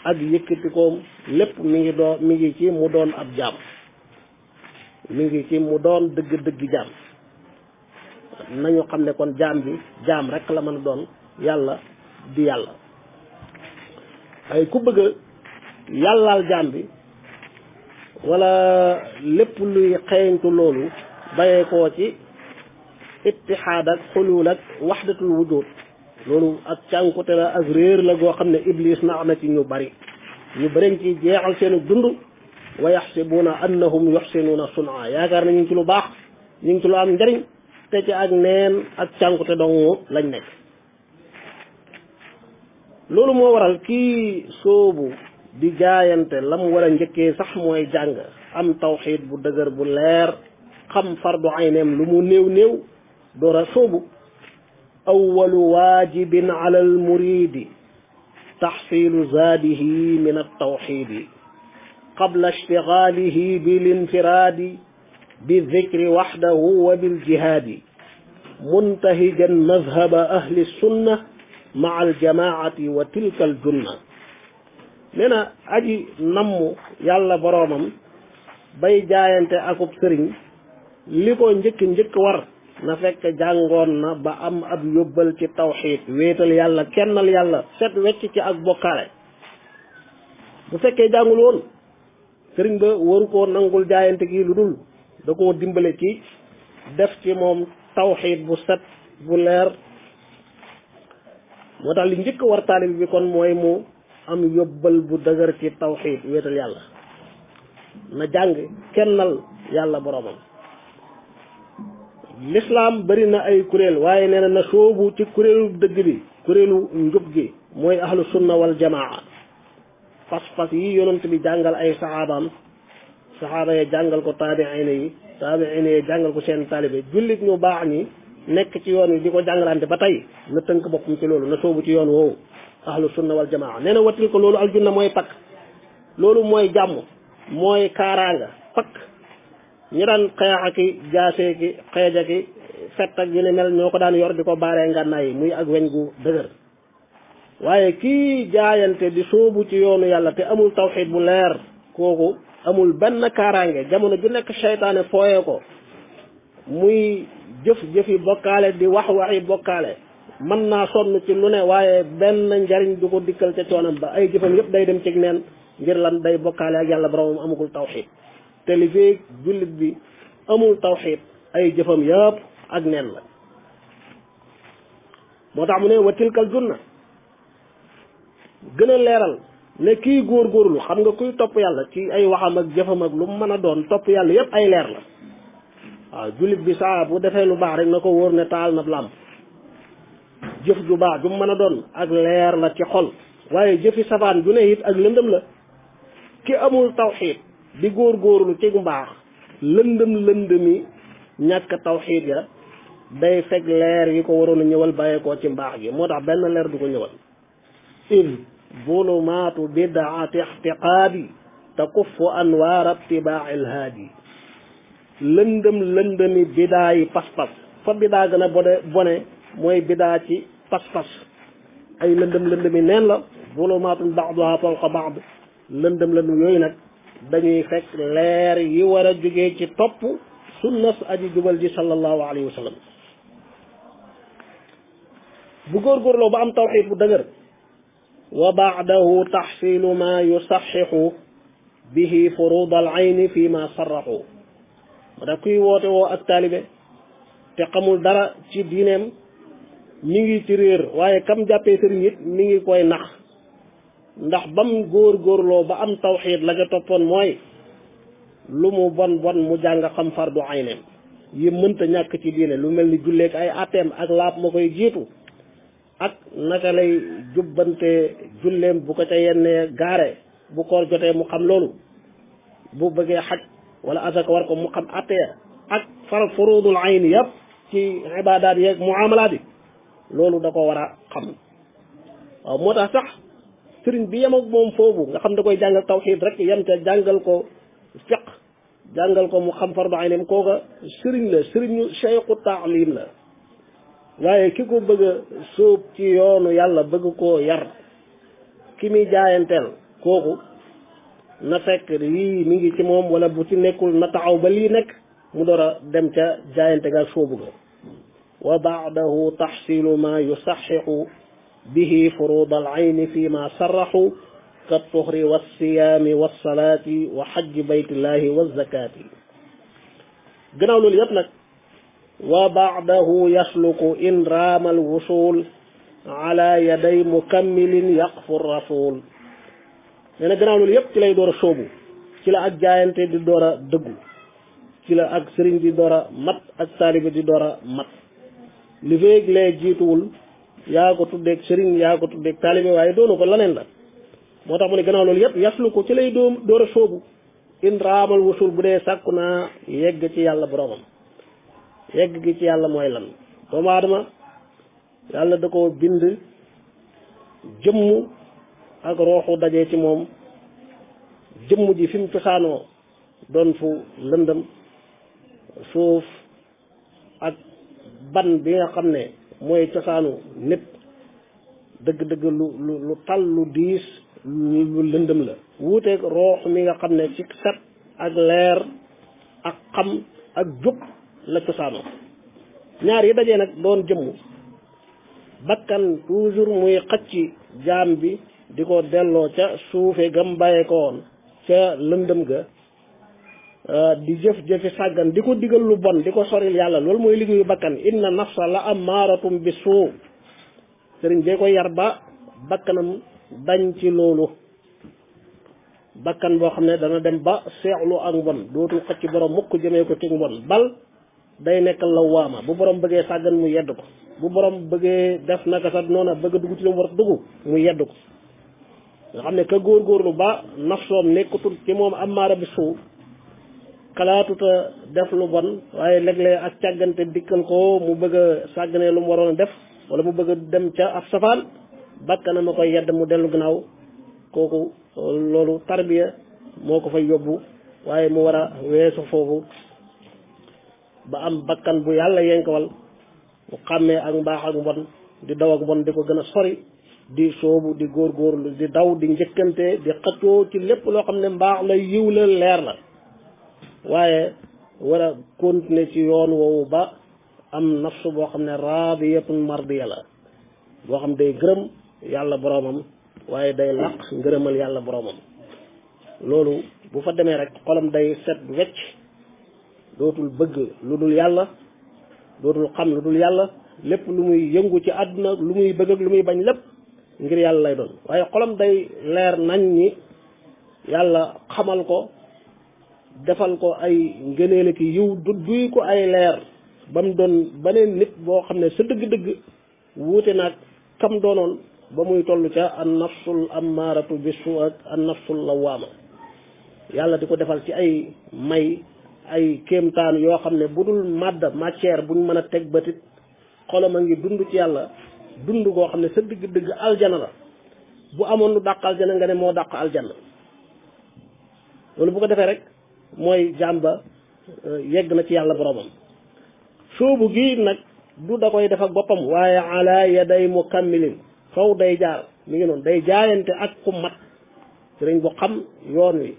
ak yëkkatikoom lépp mi ngi ci mu doon ab jaam mi ngi ci mu doon dëgg jaam nañu xam ne kon jaam bi jaam rek la mën a doon yàlla di yàlla ay ku bëgg yàllaal jaam bi wala lépp luy xeeñtu loolu bayee koo ci ittihaad ak xulul ak waxdatul wujud loolu ak cànkute la ak réer la goo xam ne iblis nax na ci ñu bari ci jeexal seenu dund wa yaxsibuuna annahum yuxsinuuna sun'a yaakaar na ñu ngi ci lu baax ñu ngi ci lu am njariñ te ci ak neen ak cànkute dong lañ nekk loolu moo waral kii soobu di jaayante la mu war a njëkkee sax mooy jàng am tawxiid bu dëgër bu leer xam fardu ayneem lu mu néew door a soobu awwalu waajibin ala al muridi taxsilu zaadihi min altawxidi qabla ishtigaalihi bil infiraadi bi dikri waxdahu wa bil jihaadi muntahijan mazhaba ahli sunna maa aljamaati wa tilka aljunna nee na aji namm yàlla boroomam bay jaayante akub sëriñ li ko njëkk war na fekk jàngoon na ba am ab yóbbal ci tawxiid wéetal yàlla kennal yàlla set wecc ci ak bokkaale bu fekkee jàngul woon sëriñ ba waru koo nangul jaayante gi lu dul da koo dimbale ci def ci moom tawxiid bu set bu leer moo tax li njëkk war taalib bi kon mooy mu am yóbbal bu dëgër ci tawxiid wéetal yàlla na jàng kennal yàlla boroomam l'islam bari na ay kuréel waaye nee na soobu ci kuréelu dëgg bi kuréelu njub gi mooy ahlu sunna wal jamaa pas-pas yi yonent bi jàngal ay saxaaba yi jàngal ko taabiina yi jàngal ko seen taalibe jullit ñu baax ñi nekk ci yoon wi di ko jàngalante ba tey na tënk boppam ci loolu na soobu ci yoon woowu ahlu sunna wal jamaa nee na wattil ko loolu aljunna mooy pakk loolu mooy jàmm mooy kaaraanga pakk ñi daan xeex aki jaasee ki xeeja ki fett ak yu ne mel ñoo ko daan yor di ko baaree ngànnaay yi muy ak weñ gu dëgër waaye kii jaayante di soobu ci yoonu yàlla te amul tawxiid bu leer kooku amul benn kaaraange jamono ju nekk seytaane fooyee ko muy jëfi bokkaale di waxi bokkaale mën naa sonn ci lu ne waaye benn njariñ du ko dikkal ca coonam ba ay jëfam yëpp day dem ci neen ngir lan day bokkaale ak yàlla boromam amagul tawxiid te li fee jullit bi amul tawxiid ay jëfam yëpp ak neen la moo tax mu ne wa tilkal junna gën a leeral ne kii góorgóorlu xam nga kuy topp yàlla ci ay waxam ak jëfam ak lu mu mën a doon topp yàlla yëpp ay leer la waaw jullit bi saa bu defee lu baax rek na ko wóor ne taal na làmp jëf ju baax ju mu mën a doon ak leer la ci xol waaye jëfi safaan ju ne it ak lëndëm la ki amul tawxiid di góorgóorlu ci mbaax lëndëmi ñàkk tawxiid ya day fekk leer yi ko waroon a ñëwal bàyyeekoo ci mbaax gi moo tax benn leer du ko ñëwal id zulumaatu bidaati ixtiqaadi takuffu anwaara itibaa'i alhaadi lëndëmi bidaa yi pas-pas fa bidaa gën a bone mooy bidaa ci pas-pas ay lëndëmi neen la zulumaatun ba'duhaa fawqa ba'd lëndëm yooyu nag dañuy fekk leer yi war a jógee ci topp sunna su aji jubal ji sallallahu alayhi wa sallam bu góorgóorloo ba am tawxiid bu dëgër wa baadahu taxsilu ma yusaxixu bihi furud al ayni fi ma sarraxu moo tax kuy woote woo ak taalibe te xamul dara ci diineem mi ngi ci réer waaye kam jàppee sëriñ it mi ngi koy nax ndax bam góorgóorloo ba am tawxiid la nga toppoon mooy lu mu bon bon mu jàng xam fardu ayneem yi mënta ñàkk ci diine lu mel ni julleek ay atteem ak laab ma koy jiitu ak naka lay jubbante julleem bu ko ca yennee gaare bu koor jotee mu xam loolu bu bëggee xaj wala asaka war ko mu xam attee ak furudul ayni yëpp ci ibaadaat yeeg muamalaat yi loolu da ko war a xam waaw moo tax sax sëriñ bi yem ak moom foofu nga xam da koy jàngal tawxiid rek yem ca jàngal ko fiq jàngal ko mu xam fardu ayneem kooka sëriñ la sëriñu cheikhu taalim la waaye ki ko bëgg a sóob ci yoonu yàlla bëgg koo yar ki muy jaayanteel kooku na fekk lii mi ngi ci moom wala bu ci nekkul na taxaw ba lii nekk mu door a dem ca jaayante ga sóobu ga wa baadahu taxsilu ma yusaxixu bihi furud al ayni fi ma sarraxu ka tuxri walsiyaami walsalaati wa xajji baytillahi walzakaati gannaaw loolu yëpp nag wa baadahu yasluku in raama alwusul ala yaday mukammilin yaqfu rasul nee na gannaaw loolu yëpp ci lay door a sóobu ci la ak jaayante di door a dëggu ci la ak sëriñ di door a mat ak taalibe di door a mat li feeg lee jiituwul yaa ko tuddeeg sëriñ yaa ko tuddeeg taalibe waaye doonu ko laneen la moo tax mu ne gannaaw loolu yëpp yaslu ko ci lay door a sóobu in raamal wusul bu dee sàkku naa yegg ci yàlla boromam yegg gi ci yàlla mooy lan doomu aadama yàlla da ko bind jëmm ak rooxu dajee ci moom jëmm ji fi mu cosaanoo doon fu lëndëm suuf ak ban bi nga xam ne mooy cosaanu nit dëgg-dëgg lu tal lu diis lu lëndëm la wuuteeg roox mi nga xam ne ci set ak leer ak xam ak jub la cosaanoo ñaar yi dajee nag doon jëmm bakkan toujours muy xacci jaam bi di ko delloo ca suufe gam bàyyee ko woon ca lëndëm ga di jëf-jëfi sàggan di ko digal lu bon di ko soril yàlla loolu mooy liggéeyu bakkan inna nafsa la ammaaratum bi suu sëriñ bee ko yar ba bakkanam dañ ci loolu bakkan boo xam ne dana dem ba seexlu ak mbon dootul xëcc borom mukk jëmee ko ci mbon bal day nekk lawaama bu borom bëggee sàggan mu yedd ko bu borom bëggee def naka sax noona bëgg a dugg ci lu mu war a dugg mu yedd ko nga xam ne ka góorgóorlu ba nafsoom nekkatul ci moom ammaara bi suu xalaatuta def lu bon waaye léeg-léeg ak càggante dikkal ko mu bëgg a sàgganee lu mu waroon a def wala mu bëgg a dem ca ab safaan bakkana ma koy yedd mu dellu gannaaw kooku loolu tarbiya moo ko fay yóbbu waaye mu war a weesu foofu ba am bakkan bu yàlla yenkawal mu xàmmee ak mbaax ak mbon di daw ak mbon di ko gën a sori di soobu di góorgóorlu di daw di njëkkante di xëccoo ci lépp loo xam ne mbaax la yiw la leer la waaye war a continuer ci yoon woowu ba am nafsu boo xam ne raadiyatun mardiya la boo xam day gërëm yàlla boroomam waaye day làq ngërëmal yàlla boroomam loolu bu fa demee rek xolam day set wecc dootul bëgg lu dul yàlla dootul xam lu dul yàlla lépp lu muy yëngu ci àdduna lu muy bëgg ak lu muy bañ lépp ngir yàlla lay doon waaye xolam day leer nañ ñi yàlla xamal ko defal ko ay ngëneele ki yiw duy ko ay leer ba mu doon beneen nit boo xam ne sa dëgg-dëgg wuute naag kam doonoon ba muy toll ca an nafsul ammaaratu bisu ak an nafsul lawaama yàlla di ko defal ci ay may ay kéemtaan yoo xam ne bu dul màdd matière buñ mën a teg bëtit xolam a ngi dund ci yàlla dund goo xam ne sa dëgg-dëgg aljana la bu amoon lu dàq aljana nga ne moo dàq aljana loolu bu ko defee rek mooy jàmba yegg na ci yàlla boromam soobu gi nag du da koy def ak boppam waaye ala yaday mukammilin faw day jaar mi ngi noonu day jaayante ak ku mat sëriñ bu xam yoon wi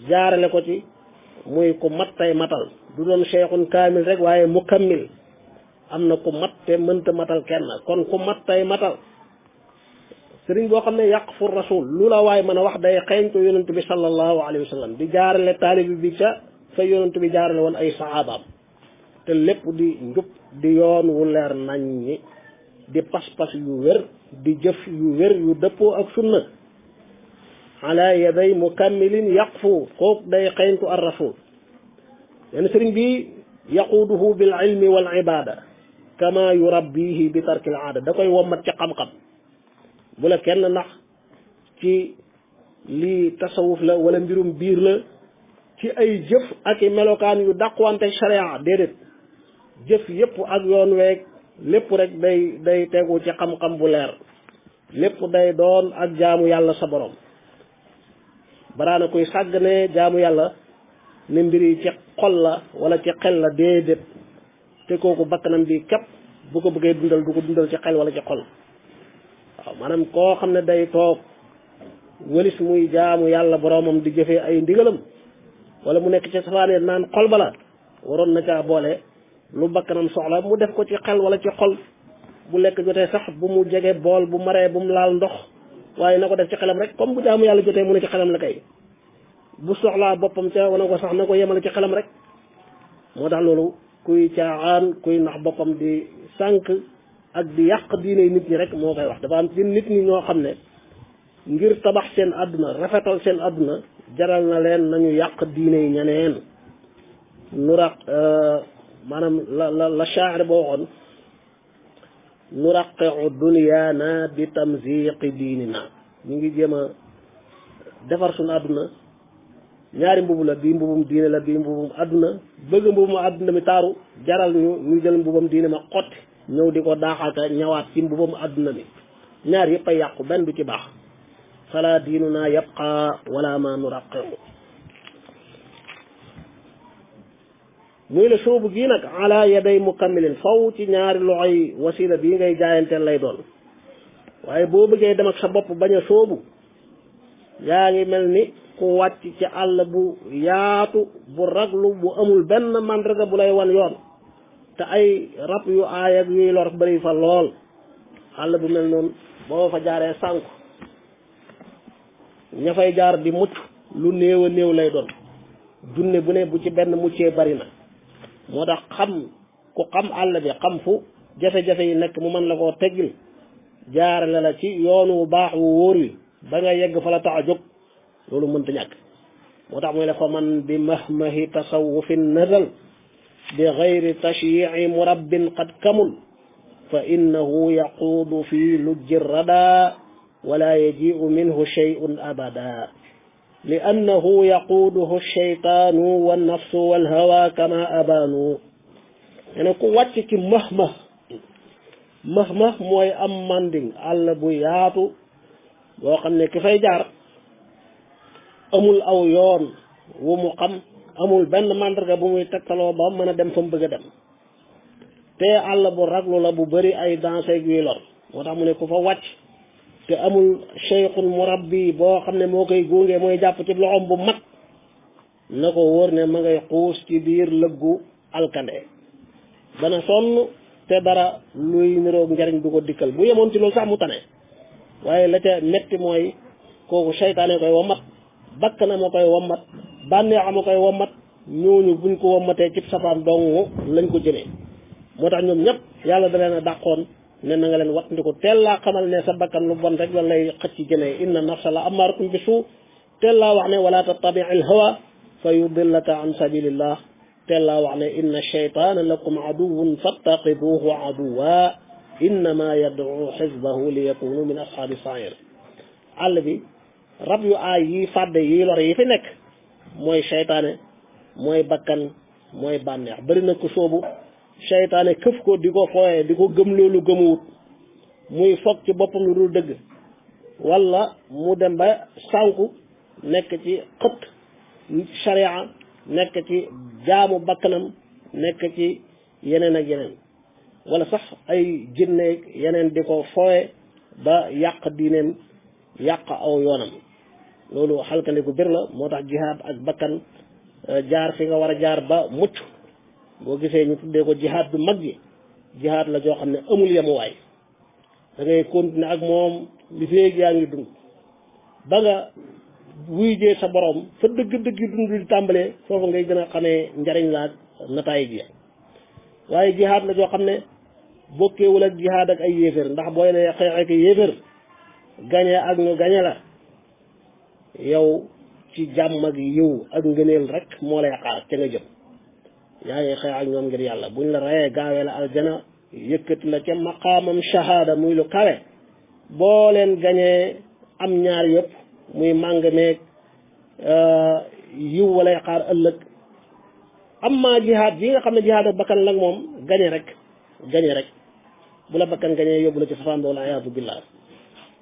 jaarale ko ci muy ku mat tay matal du doon cheikhun kaamil rek waaye mukammil am na ku mat te mënta matal kenn kon ku mat tay matal sëriñ boo xam ne yaqfu rasul lu la waaye mën a wax day xeeñ ko yonent bi sallallahu alayhi wa sallam di jaarale taalibi bi ca fa yonent bi jaarale woon ay sahabaam te lépp di njub di yoon wu leer nañ ñi di pas-pas yu wér di jëf yu wér yu dëppoo ak sunna ala yaday mukammilin yaqfu kook day xeyntu ar rasul leen sëriñ bi yaquuduhu bil ilmi wal ibada kama yurabbihi bi tarkil aada da koy wommat ci xam-xam bu la kenn nax ci lii tasawuf la wala mbirum biir la ci ay jëf ak i melokaan yu dàquwante sharia déedéet jëf yépp ak yoon weeg lépp rek day tegu ci xam-xam bu leer lépp day doon ak jaamu yàlla sa borom baraana kuy sàggane jaamu yàlla ne mbir yi ci xol la wala ci xel la déedéet te kooku bakkanam bi képp bu ko bëggee dundal du ko dundal ci xel wala ci xol waaw maanaam koo xam ne day toog wëlis muy jaamu yàlla boromam di jëfee ay ndigalam wala mu nekk ci safaane naan xol ba la waroon na caa boole lu bakkanam soxla mu def ko ci xel wala ci xol bu lekk jotee sax bu mu jege bool bu maree bu mu laal ndox waaye na ko def ci xelam rek comme bu jaamu yàlla jotee mu ne ci xelam la kay bu soxlaa boppam ca wana ko sax na ko yemale ci xelam rek moo tax loolu kuy caaxaan kuy nax boppam di sànq ak di yàq diine nit ñi rek moo koy wax dafa am ci nit ñi ñoo xam ne ngir tabax seen àdduna rafetal seen àdduna jaral na leen nañu yàq diine yi ñeneen nu raq maanaam la shaa'ir boo waxoon nuraqiu dunyaana bi tamziqi diinina ñu ngi jéem a defar suñu àdduna ñaari mbubu la bii mbubum diine la bii mbubum àdduna bëgg mbubum àdduna mi taaru jaral ñu jël mbubam diine ma xotti ñëw di ko daaxaka ñëwaat ci mbubam àdduna mi ñaar yëpp a yàqu benn du ci baax fala diinuna yabqa wala ma nuraqiu muy la soobu gii nag ala yaday mukammilin faw ci ñaari loxoy wasila bii ngay jaayanteel lay doon waaye boo bëggee dem ak sa bopp bañ a soobu yaa ngi mel ni ku wàcc ci àll bu yaatu bu raglu bu amul benn mandarga bu lay wan yoon te ay rab yu aay ak yuy lor bëri fa lool àll bu mel noonu boo fa jaaree sànku ña fay jaar di mucc lu néew a néew lay doon junne bu ne bu ci benn muccee bari na moo tax ku xam àll bi xam fu jafe-jafe yi nekk mu mën la koo teggil jaarale la ci yoonu wu baax wu wóor wi ba nga yegg fa la tax a jóg loolu mënta ñàkk moo tax muy la fa man bi mahmahi tasawufin nazal bi gayri tashyi'i murabbin qad kamul fa innahu yaquudu fi lujji rada wala yaji'u minhu shay'un abada li annahu yaquuduhu shaytaanu wa nafsu wal hawa kama abaanu ne ku wàcc ci mahmah mooy am manding àll bu yaatu boo xam ne ki fay jaar amul aw yoon wu mu xam amul benn mandarga bu muy tegtaloo ba mën a dem fa mu bëgg a dem te àll bu raglu la bu bëri ay danseeg yuy lor moo tax mu ne ku fa wàcc te amul cheikhun murabbi boo xam ne moo koy góongee mooy jàpp ci loxoom bu mag na ko wóor ne ma ngay xuus ci biir lëggu alkande dana sonn te dara luy niroog njariñ du ko dikkal bu yemoon ci loolu sax mu tane waaye la ca metti mooy kooku seytaane koy wommat bakkana ma koy wommat bànneexa ma koy wommat ñooñu buñ ko wommatee cib safaan dong lañ ko jëmee moo tax ñoom ñëpp yàlla da leen a dàqoon ne na nga leen wattandiku teel laa xamal ne sa bakkan lu bon rek la lay xëcc ci jëmee inna nafsa la amaaratun bi suu teel laa wax ne wala tattabi al hawa fa yudillaka an sabilillah teel laa wax ne inna shaytaana lakum aduwwun fattaqiduhu aduwwa innama yad'u xisbahu li yakunu min ashaabi sair àll bi rab yu aay yi fàdde yi lor yi fi nekk mooy seytaane mooy bakkan mooy bànneex bëri na ko soobu seytaane këf ko di ko fooyee di ko gëm loolu gëmuwut muy foog ci boppam lu dul dëgg wala mu dem ba sànku nekk ci xët sharia nekk ci jaamu bakkanam nekk ci yeneen ak yeneen wala sax ay jinne yeneen di ko fooye ba yàq diineem yàq aw yoonam loolu xalkande gu bir la moo tax jihaad ak bakkan jaar fi nga war a jaar ba mucc boo gisee ñu tuddee ko jihaad bu mag bi jihaad la joo xam ne amul yemuwaay da ngay continuer ak moom li féeg yaa ngi dund ba nga wuy jee sa borom fa dëgg-dëgg dund di tàmbalee foofu ngay gën a xamee njariñ la ak nataay ji waaye jihaad la joo xam ne bokkeewul ak jihaad ak ay yéeféer ndax booy ne xeex ak yéeféer gañe ak ñu gañe la yow ci jàmm ak yiw ak ngëneel rek moo lay xaar ca nga jëm yaa ngi xeex ak ñoom ngir yàlla buñ la rayee gaawee la aljana yëkkati la ca maqaamam shahada muy lu kawe boo leen gañee am ñaar yëpp muy màng meeg yiw walay xaar ëllëg amma jihaad yi nga xam ne jihaad ak bakkan nag moom gañe rek bu la bakkan gañee yóbbu la ci safaan wala ayaatu billah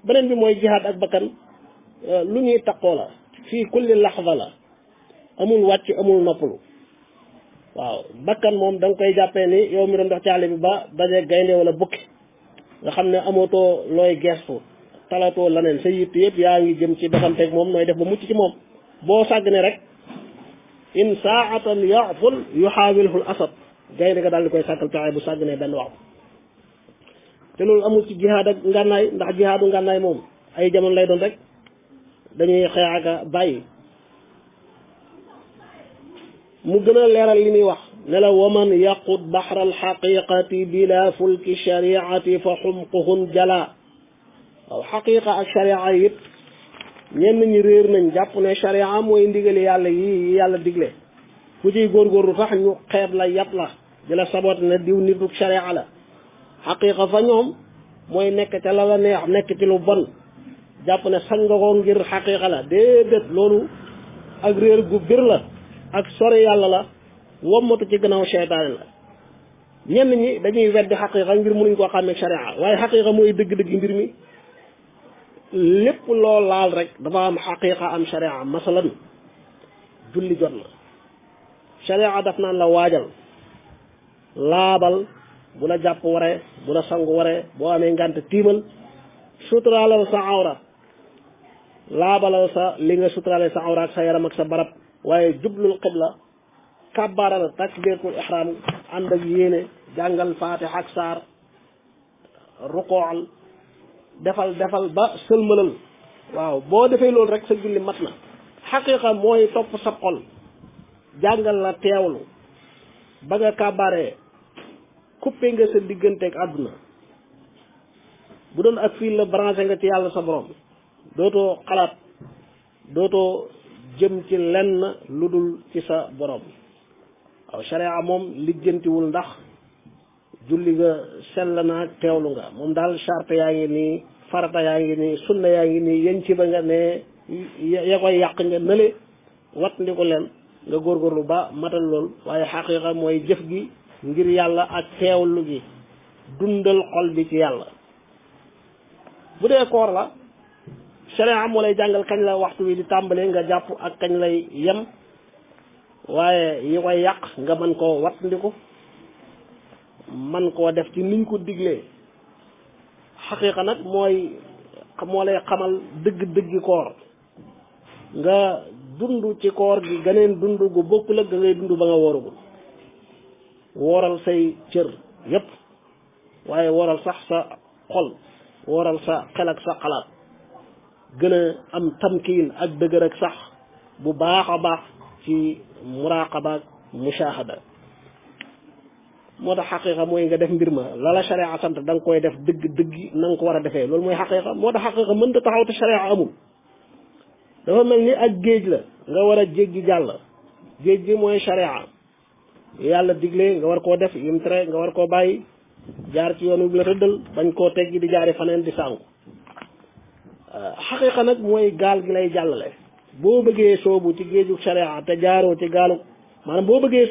beneen bi mooy jihaad ak bakkan lu ñuy taqoo la fii kulli laxda la amul wàcc amul noppalu waaw bakkan moom da nga koy jàppee ni yow mi doon dox ci àll bi ba daje gaynde wala bukki nga xam ne amootoo looy gestu talatoo laneen sa yitt yëpp yaa ngi jëm ci doxanteeg moom nooy def ba mucc ci moom boo sàggane rek in saatan yaful yuxaawilhul asad gaynde nga daal di koy sàkkal pexe bu sàgganee benn waxtu te loolu amul ci jihaad ak ngànnaay ndax jihaadu ngànnaay moom ay jamono lay doon rek dañuy xeex ak bàyyi mu gën a leeral li muy wax ne la waman yaqud baxra alxaqiqati bila fulki shariati fa xumquhun jala waaw xaqiqa ak sharia yëpp ñenn ñi réer nañ jàpp ne sharia mooy ndigali yàlla yi yàlla digle ku ciy góorgóorlu tax ñu xeeb la yàpp la di la sabote ne diw nitu sharia la xaqiqa fa ñoom mooy nekk ca la la neex nekk ci lu bon jàpp ne sañ nga ko ngir xaqiqa la déedéet loolu ak réer gu bir la ak sori yàlla la wommatu ci gannaaw seytaane la ñenn ñi dañuy weddi xaqiqa ngir mënuñ koo xàmmee sharia waaye xaqiqa mooy dëgg-dëgg mbir mi lépp loo laal rek dafa am xaqiqa am sharia masalan julli jot na sharia daf naan la waajal laabal bu la jàpp waree bu la sangu waree boo amee ngànt tiimal suturaalal sa awra laabalal sa li nga suturaale sa awra ak sa yaram ak sa barab waaye jublul qibla kàbbaaral takbiratul ihram ànd ak yéene jàngal faatiha ak saar rukool defal ba sëlmalal waaw boo defee loolu rek sa julli mat na xaqiqa mooy topp sa xol jàngal la teewlu ba nga kàbbaaree coupé nga sa digganteeg àdduna bu doon ak fii la branché nga ci yàlla sa borom dootoo xalaat dootoo jëm ci lenn lu dul ci sa borom waaw sharia moom lijjantiwul ndax julli nga sell naa teewlu nga moom daal charte yaa ngi nii farata yaa ngi nii sunna yaa ngi nii yéen ci ba nga ne ya koy yàq nga nële wat ndi ko leen nga góorgóorlu ba matal lool waaye xaqiqa mooy jëf gi ngir yàlla ak teewlu gi dundal xol bi ci yàlla bu dee koor la sharia moo lay jàngal kañ la waxtu wi di tàmbalee nga jàpp ak kañ lay yem waaye yi koy yàq nga mën koo wattandiku man koo def ci niñ ko diglee xaqiqa nag moo lay xamal dëgg-dëggi koor nga dund ci koor gi ganeen dund gu bokkul ak ga ngay dund ba nga woorugul wooral say cër yépp waaye wooral sax sa xol wooral sa xel ak sa xalaat gën a am tamkiin ak dëgër ak sax bu baax a baax ci muraqaba ak mushahada moo tax xaqiqa mooy nga def mbir ma lala sharia sant da nga koy def dëgg na nga ko war a defee loolu mooy xaqiqa moo tax xaqiqa mënta taxaw te sharia amul dafa mel ni ak géej la nga war a jéggi jàll géej gi mooy sharia yàlla digle nga war koo def yim tere nga war koo bàyyi jaar ci yoon wi la rëddal bañ koo teggi di jaari faneen di sànku xaqiqa nag mooy gaal gi lay jàllale boo bëggee soobu ci géeju sharia te jaaroo ci gaalu maanaam boo bëggee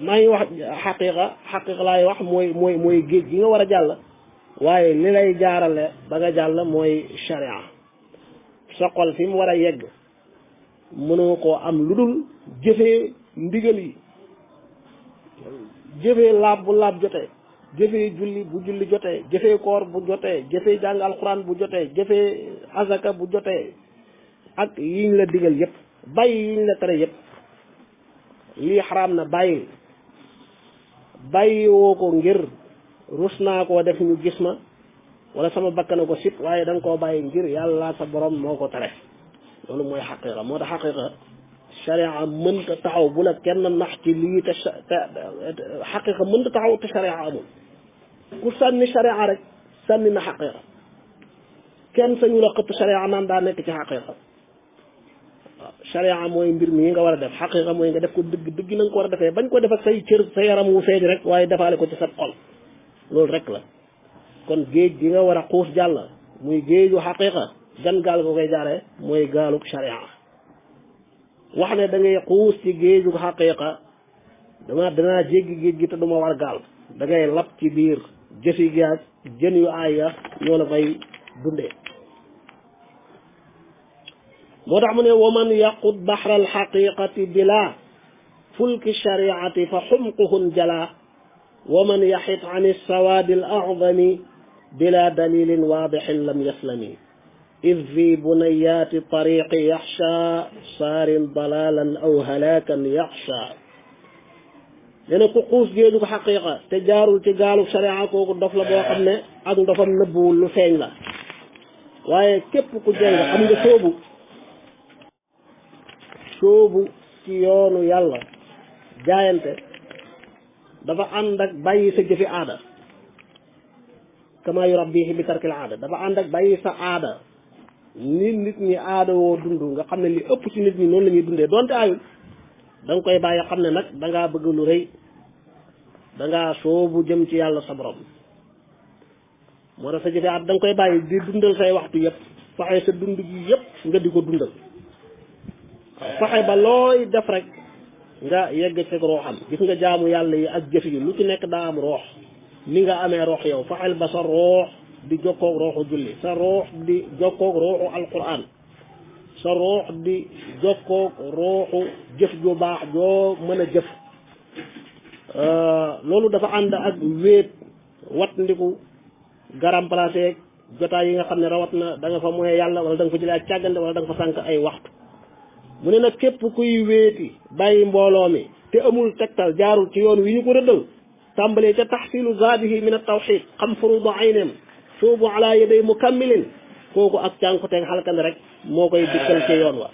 maa ngi wax xaqiqa laay wax mooy géej gi nga war a jàll waaye li lay jaarale ba nga jàll mooy sharia sa xol fi mu war a yegg mënoo koo am lu dul jëfee ndigal yi jëfee laab bu laab jotee jëfee julli bu julli jotee jëfee koor bu jotee jëfee jàng alxuraan bu jotee jëfee azaka bu jotee ak yiñ la digal yépp bàyyi yiñ la tere yépp lii xaraam na bàyyi woo ko ngir rus naa koo def ñu gis ma wala sama bakkana ko sip waaye da nga koo bàyyi ngir yàlla sa borom moo ko tere loolu mooy xaqiqa moo tax xaqiqa sharia mënta taxaw bu la kenn nax ci lii te xaqiqa mënta taxaw te sharia amul ku sànni sharia rek sànni na xaqiqa kenn sañu la xëpp sharia naan daa nekk ci xaqiqa waaw sharia mooy mbir mi nga war a def xaqiqa mooy nga def ko dëgg na nga ko war a defee bañ ko def ak say cër sa yaram wu feeñ rek waaye defaale ko ci sa xol loolu rek la kon géej gi nga war a xuus jàll muy géeju xaqiqa gan gaal ko koy jaaree mooy gaaluk sharia wax ne da ngay xuus ci géeju xaqiqa danaa jéggi géej gi te duma war gaal da ngay lab ci biir jëfi gaag jën yu aay ya ñoo la fay dundee moo tax mu ne waman yaqud baxra alxaqiqati bila fulki shariati fa xumquhun jala waman yaxit an alsawaadi alacdami bila dalilin waadixin lam yaslami id fi bunayaati tariqi yaxsha saarin dalalan aw halaakan yaxsha dena ku xuus géeju ko xaqiqa te jaarul ci gaalu sharia kooku dof la boo xam ne ak ndofam nëbbuwul lu feeñ la waaye képp ku jeng xam nga soobu ci yoonu yàlla jaayante dafa ànd ak bàyyi sa jëfi aada kama yurabbihi bi tarkil aada dafa ànd ak bàyyi sa aada nit ñi aada woo dund nga xam ne li ëpp ci nit ñi noonu la ñuy dundee donte ayul da nga koy bàyyi xam ne nag dangaa bëgg lu rëy dangaa soobu jëm ci yàlla sa borom moo tax sa jëfe at da nga koy bàyyi di dundal say waxtu yëpp fexe sa dund gi yëpp nga di ko dundal fexe ba looy def rek nga yegg ci rooxam gis nga jaamu yàlla yi ak jëf yi lu ci nekk daa am roox ni nga amee roox yow fexeel ba sa roox di jokkoog rooxu julli sa roox di jokkoog rooxu alquran sa roox di jokkoog rooxu jëf ju baax joo mën a jëf loolu dafa ànd ak wéet wat ndiku garam placé jotaay yi nga xam ne rawat na da nga fa moye yàlla wala da nga fa jëlee ak càggante wala da nga fa sànq ay waxtu mu ne nag képp kuy wéeti bàyyi mbooloo mi te amul tegtal jaarul ci yoon wi ñu ko rëddal tàmbalee ca taxsilu zaadihi min at-tawxid xam furudu aynem soobu ala yaday mukammilin kooku ak cànkuteeg xalkande rek moo koy dikkal ci yoon wa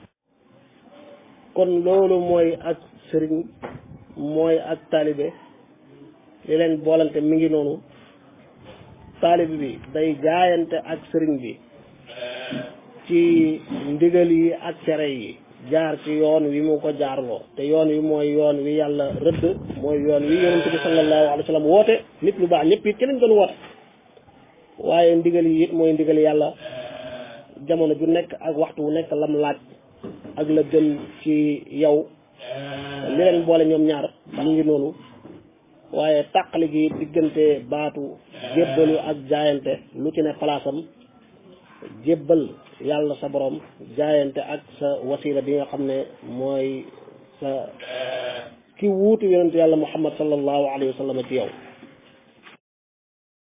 kon loolu mooy ak sëriñ mooy ak taalibe li leen boolante mi ngi noonu taalibe bi day jaayante ak sëriñ bi ci ndigal yi ak tere yi jaar ci yoon wi mu ko jaarloo te yoon wi mooy yoon wi yàlla rëdd mooy yoon wi yonent bi sallallahu alayhi wa sallam woote nit lu baax ñëpp it ci lañ doon woote waaye ndigal yi it mooy ndigal yàlla jamono ju nekk ak waxtu wu nekk lam laaj ak la gën ci yow li leen boole ñoom ñaar ñu ngi noonu waaye tàqali gi diggante baatu jébbalu ak jaayante lu ci ne palaasam jébbal yàlla sa borom jaayante ak sa wasila bi nga xam ne mooy sa ki wuutu yonent yàlla muhammad sallallahu alayhi wa sallam ci yow